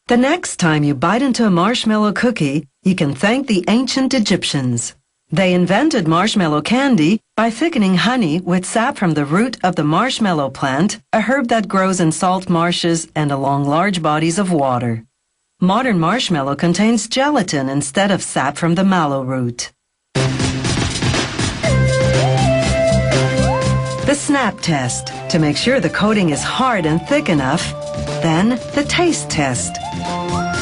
The next time you bite into a marshmallow cookie, you can thank the ancient Egyptians. They invented marshmallow candy by thickening honey with sap from the root of the marshmallow plant, a herb that grows in salt marshes and along large bodies of water. Modern marshmallow contains gelatin instead of sap from the mallow root. The snap test, to make sure the coating is hard and thick enough. Then, the taste test.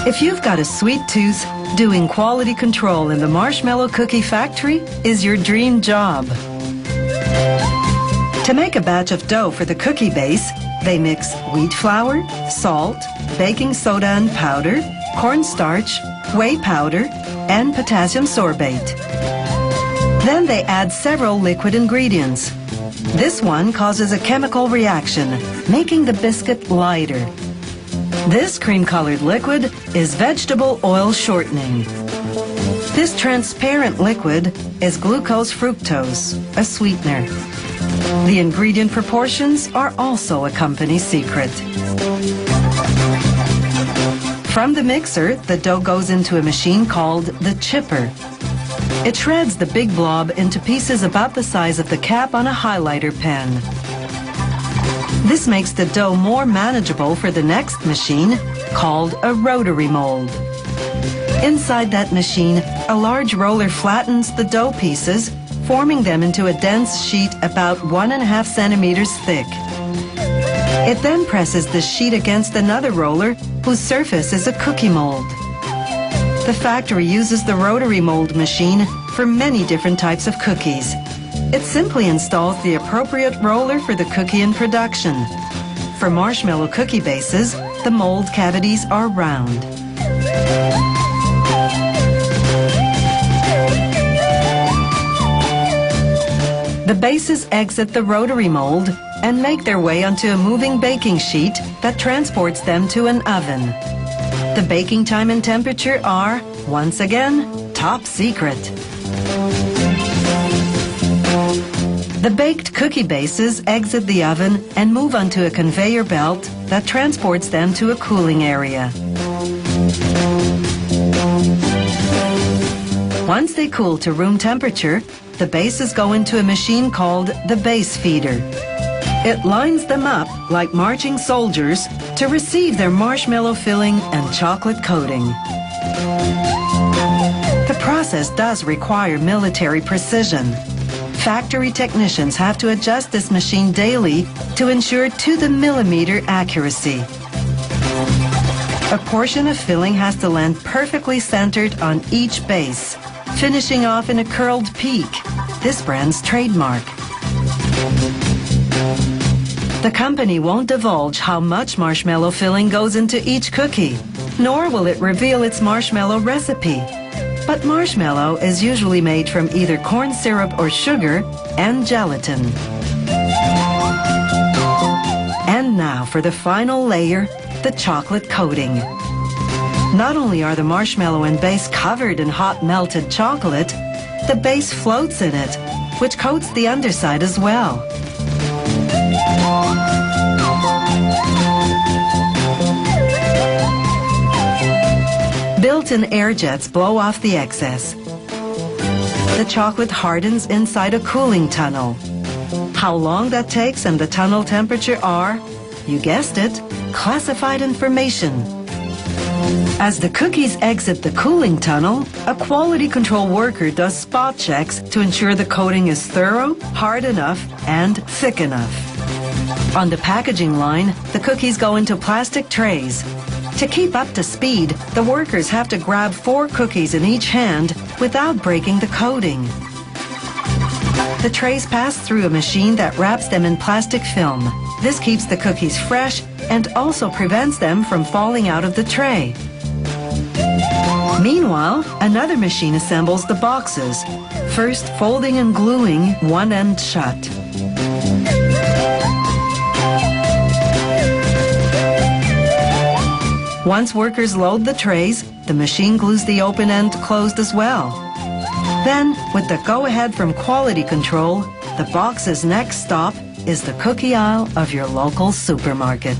If you've got a sweet tooth, doing quality control in the marshmallow cookie factory is your dream job. To make a batch of dough for the cookie base, they mix wheat flour, salt, baking soda and powder, cornstarch, whey powder, and potassium sorbate. Then they add several liquid ingredients. This one causes a chemical reaction, making the biscuit lighter. This cream-colored liquid is vegetable oil shortening. This transparent liquid is glucose fructose, a sweetener. The ingredient proportions are also a company secret. From the mixer, the dough goes into a machine called the chipper. It shreds the big blob into pieces about the size of the cap on a highlighter pen. This makes the dough more manageable for the next machine, called a rotary mold. Inside that machine, a large roller flattens the dough pieces, forming them into a dense sheet about 1.5 centimeters thick. It then presses the sheet against another roller, whose surface is a cookie mold. The factory uses the rotary mold machine for many different types of cookies. It simply installs the appropriate roller for the cookie in production. For marshmallow cookie bases, the mold cavities are round. The bases exit the rotary mold and make their way onto a moving baking sheet that transports them to an oven. The baking time and temperature are, once again, top secret. The baked cookie bases exit the oven and move onto a conveyor belt that transports them to a cooling area. Once they cool to room temperature, the bases go into a machine called the base feeder. It lines them up like marching soldiers to receive their marshmallow filling and chocolate coating. The process does require military precision. Factory technicians have to adjust this machine daily to ensure to-the-millimeter accuracy. A portion of filling has to land perfectly centered on each base, finishing off in a curled peak, this brand's trademark. The company won't divulge how much marshmallow filling goes into each cookie, nor will it reveal its marshmallow recipe. But marshmallow is usually made from either corn syrup or sugar and gelatin. And now for the final layer, the chocolate coating. Not only are the marshmallow and base covered in hot melted chocolate, the base floats in it, which coats the underside as well. Built-in air jets blow off the excess. The chocolate hardens inside a cooling tunnel. How long that takes and the tunnel temperature are, you guessed it, classified information. As the cookies exit the cooling tunnel, a quality control worker does spot checks to ensure the coating is thorough, hard enough, and thick enough. On the packaging line, the cookies go into plastic trays. To keep up to speed, the workers have to grab 4 cookies in each hand without breaking the coating. The trays pass through a machine that wraps them in plastic film. This keeps the cookies fresh and also prevents them from falling out of the tray. Meanwhile, another machine assembles the boxes, first folding and gluing one end shut. Once workers load the trays, the machine glues the open end closed as well. Then, with the go-ahead from quality control, the box's next stop is the cookie aisle of your local supermarket.